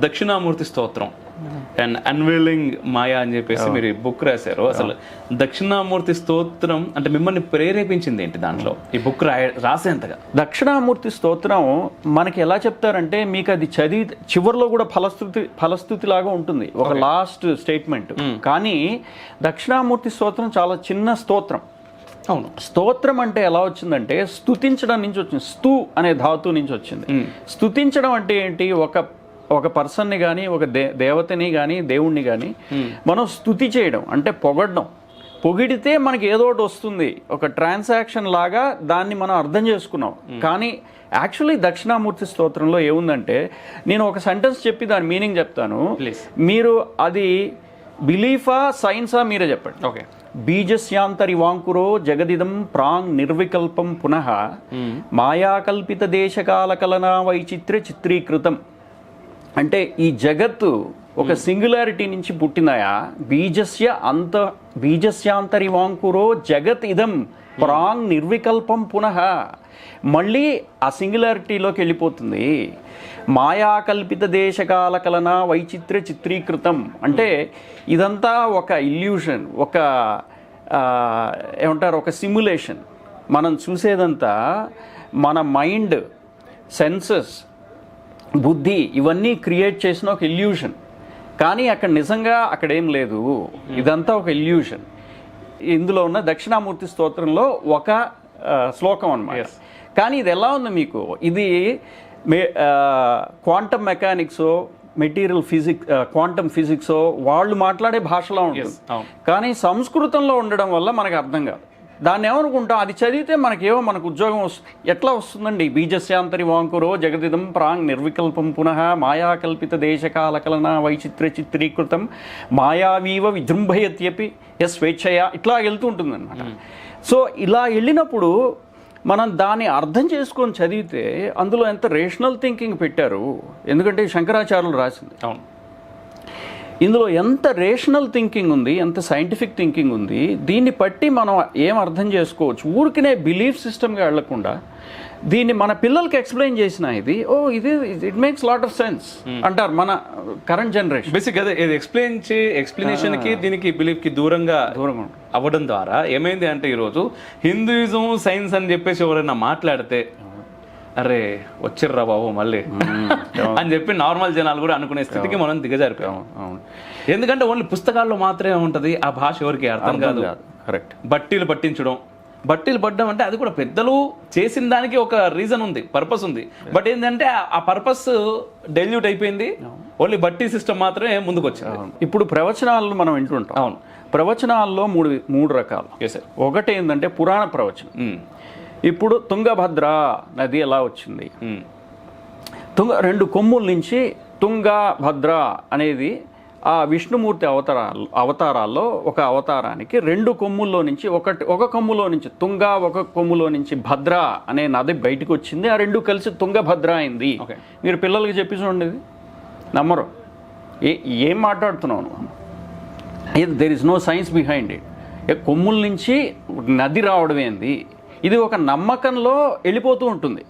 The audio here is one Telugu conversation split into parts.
దక్షిణామూర్తి స్తోత్రం అండ్ అన్వీలింగ్ మాయా అని చెప్పేసి మీరు బుక్ రాశారు. అసలు దక్షిణామూర్తి స్తోత్రం అంటే మిమ్మల్ని ప్రేరేపించింది ఏంటి దాంట్లో ఈ బుక్ రాసేంతగా? దక్షిణామూర్తి స్తోత్రం మనకి ఎలా చెప్తారంటే, మీకు అది చదివి చివరిలో కూడా ఫలస్థుతి లాగా ఉంటుంది, ఒక లాస్ట్ స్టేట్మెంట్. కానీ దక్షిణామూర్తి స్తోత్రం చాలా చిన్న స్తోత్రం. అవును, స్తోత్రం అంటే ఎలా వచ్చిందంటే స్తుతించడం నుంచి వచ్చింది. స్తు అనే ధాతు నుంచి వచ్చింది. స్తుతించడం అంటే ఏంటి? ఒక పర్సన్ని కానీ, ఒక దేవతని కానీ, దేవుణ్ణి కానీ మనం స్తుతి చేయడం అంటే పొగడడం. పొగిడితే మనకి ఏదో ఒకటి వస్తుంది, ఒక ట్రాన్సాక్షన్ లాగా దాన్ని మనం అర్థం చేసుకున్నాం. కానీ యాక్చువల్లీ దక్షిణామూర్తి స్తోత్రంలో ఏముందంటే, నేను ఒక సెంటెన్స్ చెప్పి దాని మీనింగ్ చెప్తాను, మీరు అది బిలీఫా సైన్సా మీరే చెప్పండి. ఓకే. బీజస్యాంతరి వాంకురో జగదిదం ప్రాంగ్ నిర్వికల్పం పునః మాయాకల్పిత దేశకాల కలనా వైచిత్ర్య చిత్రీకృతం. అంటే ఈ జగత్తు ఒక సింగులారిటీ నుంచి పుట్టిందయా. బీజస్యాంతరి వాంకురో జగత్ ఇదం ప్రాంగ్ నిర్వికల్పం పునః, మళ్ళీ ఆ సింగులారిటీలోకి వెళ్ళిపోతుంది. మాయాకల్పిత దేశకాల కలన వైచిత్ర్య చిత్రీకృతం అంటే ఇదంతా ఒక ఇల్యూషన్, ఒక ఏమంటారు, ఒక సిమ్యులేషన్. మనం చూసేదంతా మన మైండ్, సెన్సెస్, బుద్ధి ఇవన్నీ క్రియేట్ చేసిన ఒక ఇల్యూషన్. కానీ అక్కడ నిజంగా అక్కడేం లేదు, ఇదంతా ఒక ఇల్యూషన్. ఇందులో ఉన్న దక్షిణామూర్తి స్తోత్రంలో ఒక శ్లోకం అన్నమాట. కానీ ఇది ఎలా ఉంది మీకు, ఇది క్వాంటమ్ మెకానిక్సో మెటీరియల్ ఫిజిక్స్, క్వాంటమ్ ఫిజిక్సో వాళ్ళు మాట్లాడే భాషలో ఉంటుంది. కానీ సంస్కృతంలో ఉండడం వల్ల మనకు అర్థం కాదు. దాన్ని ఏమనుకుంటాం, అది చదివితే మనకు ఉద్యోగం వస్తుంది. ఎట్లా వస్తుందండి? బీజస్యాంతరి వాంకురో జగదిదం ప్రాంగ్ నిర్వికల్పం పునః మాయాకల్పిత దేశకాల కలన వైచిత్ర్య చిత్రీకృతం మాయావీవ విజృంభయత్యపి స్వేచ్ఛయ, ఇట్లా వెళ్తూ ఉంటుంది అనమాట. సో ఇలా వెళ్ళినప్పుడు మనం దాన్ని అర్థం చేసుకొని చదివితే అందులో ఎంత రేషనల్ థింకింగ్ పెట్టారు. ఎందుకంటే శంకరాచార్యులు రాసింది. అవును, ఇందులో ఎంత రేషనల్ థింకింగ్ ఉంది, ఎంత సైంటిఫిక్ థింకింగ్ ఉంది. దీన్ని బట్టి మనం ఏం అర్థం చేసుకోవచ్చు. ఊరికనే బిలీఫ్ సిస్టమ్గా వెళ్లకుండా దీన్ని మన పిల్లలకి ఎక్స్ప్లెయిన్ చేసిన ఇది it makes lot of sense అంటారు మన కరెంట్ జనరేషన్. బేసిక్ అదే ఇది ఎక్స్ప్లెనేషన్ కి దీనికి బిలీఫ్ కి దూరంగా అవ్వడం ద్వారా ఏమైంది అంటే, ఈరోజు హిందూయిజం సైన్స్ అని చెప్పేసి ఎవరైనా మాట్లాడితే అరే వచ్చిర్రా బాబు మళ్ళీ అని చెప్పి నార్మల్ జనాలు కూడా అనుకునే స్థితికి మనం దిగజారిపోయాం. ఎందుకంటే ఓన్లీ పుస్తకాల్లో మాత్రమే ఉంటుంది, ఆ భాష ఎవరికి అర్థం కాదు. కరెక్ట్. బట్టీలు పట్టడం అంటే అది కూడా పెద్దలు చేసిన దానికి ఒక రీజన్ ఉంది, పర్పస్ ఉంది. బట్ ఏంటంటే ఆ పర్పస్ డైల్యూట్ అయిపోయింది, ఓన్లీ బట్టీ సిస్టమ్ మాత్రమే ముందుకు వచ్చింది. ఇప్పుడు ప్రవచనాలను మనం వింటుంటాం. అవును, ప్రవచనాల్లో మూడు రకాలు. ఒకటి ఏంటంటే పురాణ ప్రవచనం. ఇప్పుడు తుంగభద్ర నది ఎలా వచ్చింది, రెండు కొమ్ముల నుంచి తుంగభద్ర అనేది ఆ విష్ణుమూర్తి అవతారాల్లో ఒక అవతారానికి రెండు కొమ్ముల్లో నుంచి ఒక కొమ్ములో నుంచి తుంగ, ఒక కొమ్ములో నుంచి భద్ర అనే నది బయటకు వచ్చింది. ఆ రెండు కలిసి తుంగభద్ర అయింది. మీరు పిల్లలకి చెప్పి చూడండి, నమ్మరు. ఏం మాట్లాడుతున్నావు? There is no science behind it. కొమ్ముల నుంచి నది రావడం ఏంది? ఇది ఒక నమ్మకంలో వెళ్ళిపోతూ ఉంటుంది.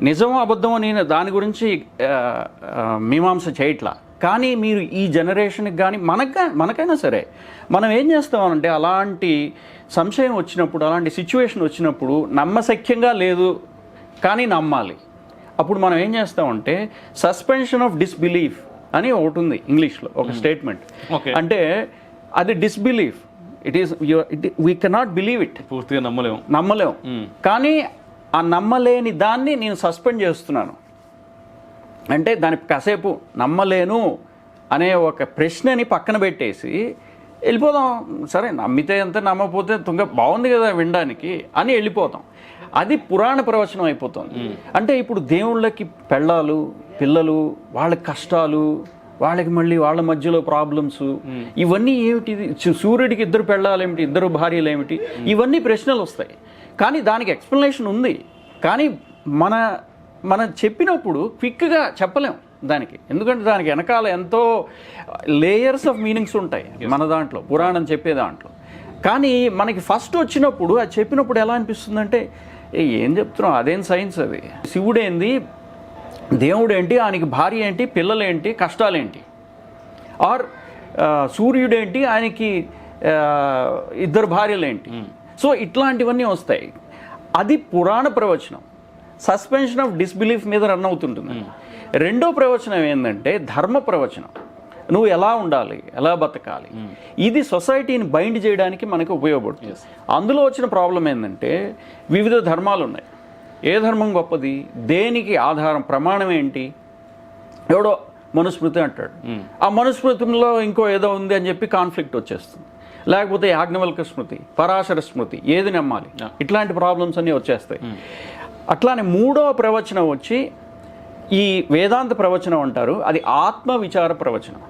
నిజమో అబద్ధమో నేను దాని గురించి మీమాంస చేయట్లా. కానీ మీరు ఈ జనరేషన్కి కానీ మనకైనా సరే మనం ఏం చేస్తామనంటే, అలాంటి సంశయం వచ్చినప్పుడు, అలాంటి సిచ్యువేషన్ వచ్చినప్పుడు నమ్మశక్యంగా లేదు కానీ నమ్మాలి. అప్పుడు మనం ఏం చేస్తామంటే సస్పెన్షన్ ఆఫ్ డిస్బిలీఫ్ అని ఒకటి ఉంది ఇంగ్లీష్లో, ఒక స్టేట్మెంట్. అంటే అది disbelief. We cannot believe it. పూర్తిగా నమ్మలేము. కానీ ఆ నమ్మలేని దాన్ని నేను సస్పెండ్ చేస్తున్నాను. అంటే దానికి కాసేపు నమ్మలేను అనే ఒక ప్రశ్నని పక్కన పెట్టేసి వెళ్ళిపోదాం. సరే నమ్మితే ఎంత, నమ్మకపోతే బాగుంది కదా వినడానికి అని వెళ్ళిపోతాం. అది పురాణ ప్రవచనం అయిపోతుంది. అంటే ఇప్పుడు దేవుళ్ళకి పెళ్ళాలు, పిల్లలు, వాళ్ళ కష్టాలు, వాళ్ళకి మళ్ళీ వాళ్ళ మధ్యలో ప్రాబ్లమ్స్, ఇవన్నీ ఏమిటి? సూర్యుడికి 2 పెళ్ళాలు ఏమిటి, 2 భార్యలు ఏమిటి? ఇవన్నీ ప్రశ్నలు వస్తాయి. కానీ దానికి ఎక్స్ప్లెనేషన్ ఉంది. కానీ మనం చెప్పినప్పుడు క్విక్గా చెప్పలేం దానికి. ఎందుకంటే దానికి వెనకాల ఎంతో లేయర్స్ ఆఫ్ మీనింగ్స్ ఉంటాయి మన దాంట్లో, పురాణం చెప్పే దాంట్లో. కానీ మనకి ఫస్ట్ వచ్చినప్పుడు అది చెప్పినప్పుడు ఎలా అనిపిస్తుందంటే, ఏం చెప్తున్నాం, అదేం సైన్స్, అది శివుడేంది దేవుడు ఏంటి, ఆయనకి భార్య ఏంటి, పిల్లలేంటి, కష్టాలేంటి. ఆర్ సూర్యుడేంటి, ఆయనకి ఇద్దరు భార్యలేంటి. సో ఇట్లాంటివన్నీ వస్తాయి. అది పురాణ ప్రవచనం, సస్పెన్షన్ ఆఫ్ డిస్బిలీఫ్ మీద రన్ అవుతుంటుంది. రెండో ప్రవచనం ఏంటంటే ధర్మ ప్రవచనం. నువ్వు ఎలా ఉండాలి, ఎలా బతకాలి, ఇది సొసైటీని బైండ్ చేయడానికి మనకు ఉపయోగపడుతుంది. అందులో వచ్చిన ప్రాబ్లం ఏంటంటే వివిధ ధర్మాలు ఉన్నాయి. ఏ ధర్మం గొప్పది, దేనికి ఆధారం, ప్రమాణం ఏంటి? ఎవడో మనుస్మృతి అంటాడు, ఆ మనుస్మృతిలో ఇంకో ఏదో ఉంది అని చెప్పి కాన్ఫ్లిక్ట్ వచ్చేస్తుంది. లేకపోతే యాజ్ఞవల్క స్మృతి, పరాశర స్మృతి, ఏది నమ్మాలి, ఇట్లాంటి ప్రాబ్లమ్స్ అన్నీ వచ్చేస్తాయి. అట్లానే మూడో ప్రవచనం వచ్చి ఈ వేదాంత ప్రవచనం అంటారు. అది ఆత్మ విచార ప్రవచనం.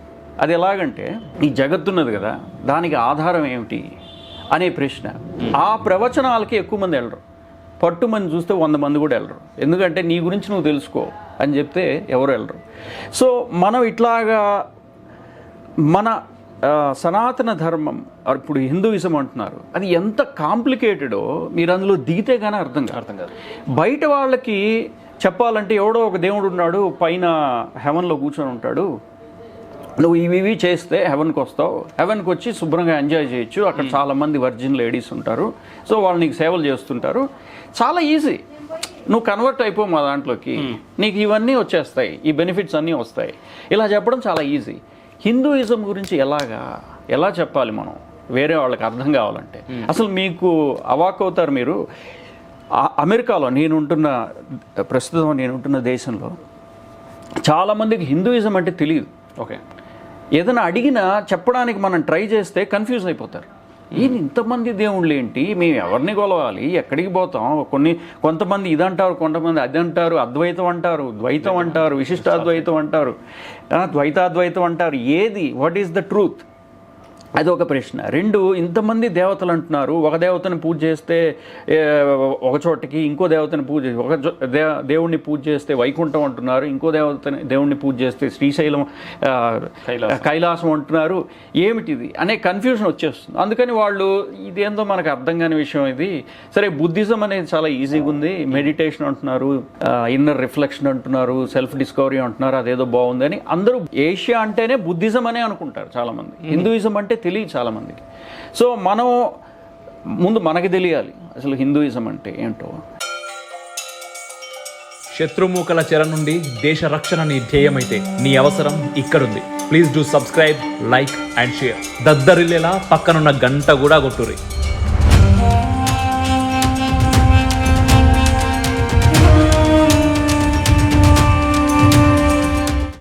అది ఎలాగంటే ఈ జగత్తున్నది కదా, దానికి ఆధారం ఏమిటి అనే ప్రశ్న. ఆ ప్రవచనాలకి ఎక్కువ మంది వెళ్ళరు. పట్టుమని చూస్తే 100 మంది కూడా వెళ్ళరు. ఎందుకంటే నీ గురించి నువ్వు తెలుసుకో అని చెప్తే ఎవరు వెళ్ళరు. సో మనం ఇట్లాగా మన సనాతన ధర్మం, ఇప్పుడు హిందూయిజం అంటున్నారు, అది ఎంత కాంప్లికేటెడో మీరు అందులో దిగితే కానీ అర్థం కాదు. బయట వాళ్ళకి చెప్పాలంటే ఎవడో ఒక దేవుడు ఉన్నాడు, పైన హెవెన్లో కూర్చొని ఉంటాడు, నువ్వు ఇవి చేస్తే హెవెన్కి వస్తావు, హెవెన్కి వచ్చి శుభ్రంగా ఎంజాయ్ చేయొచ్చు, అక్కడ చాలామంది వర్జిన్ లేడీస్ ఉంటారు, సో వాళ్ళు నీకు సేవలు చేస్తుంటారు, చాలా ఈజీ, నువ్వు కన్వర్ట్ అయిపో మా దాంట్లోకి, నీకు ఇవన్నీ వచ్చేస్తాయి, ఈ బెనిఫిట్స్ అన్నీ వస్తాయి. ఇలా చెప్పడం చాలా ఈజీ. హిందూయిజం గురించి ఎలా చెప్పాలి మనం వేరే వాళ్ళకి అర్థం కావాలంటే? అసలు మీకు అవాక్ అవుతారు మీరు. అమెరికాలో ప్రస్తుతం నేనుంటున్న దేశంలో చాలామందికి హిందూయిజం అంటే తెలియదు. ఓకే, ఏదైనా అడిగినా చెప్పడానికి మనం ట్రై చేస్తే కన్ఫ్యూజ్ అయిపోతారు. ఇంతమంది దేవుళ్ళు ఏంటి, మేము ఎవరిని కొలవాలి, ఎక్కడికి పోతాం? కొంతమంది ఇదంటారు, కొంతమంది అది అంటారు, అద్వైతం అంటారు, ద్వైతం అంటారు, విశిష్టాద్వైతం అంటారు, ద్వైతాద్వైతం అంటారు. ఏది, వాట్ ఈస్ ద ట్రూత్? అది ఒక ప్రశ్న. రెండు, ఇంతమంది దేవతలు అంటున్నారు, ఒక దేవతని పూజ చేస్తే ఒక చోటకి, ఇంకో దేవతని పూజ దేవుణ్ణి పూజ చేస్తే వైకుంఠం అంటున్నారు, ఇంకో దేవుణ్ణి పూజ చేస్తే శ్రీశైలం కైలాసం అంటున్నారు. ఏమిటిది అనే కన్ఫ్యూజన్ వచ్చేస్తుంది. అందుకని వాళ్ళు ఇదేందో మనకు అర్థం కాని విషయం ఇది. సరే, బుద్ధిజం అనేది చాలా ఈజీగా ఉంది, మెడిటేషన్ అంటున్నారు, ఇన్నర్ రిఫ్లెక్షన్ అంటున్నారు, సెల్ఫ్ డిస్కవరీ అంటున్నారు, అదేదో బాగుంది అని అందరూ. ఏషియా అంటేనే బుద్ధిజం అనే అనుకుంటారు చాలామంది, హిందూయిజం అంటే తెలియదు చాలామందికి. సో మనం ముందు మనకి తెలియాలి అసలు హిందూయిజం అంటే ఏంటో. శత్రుమూకల చెర నుండి దేశ రక్షణ నీ ధ్యేయమైతే నీ అవసరం ఇక్కడుంది. Please do subscribe, like and share. దద్దరిల్లేలా పక్కనున్న గంట కూడా కొట్టుర్రి.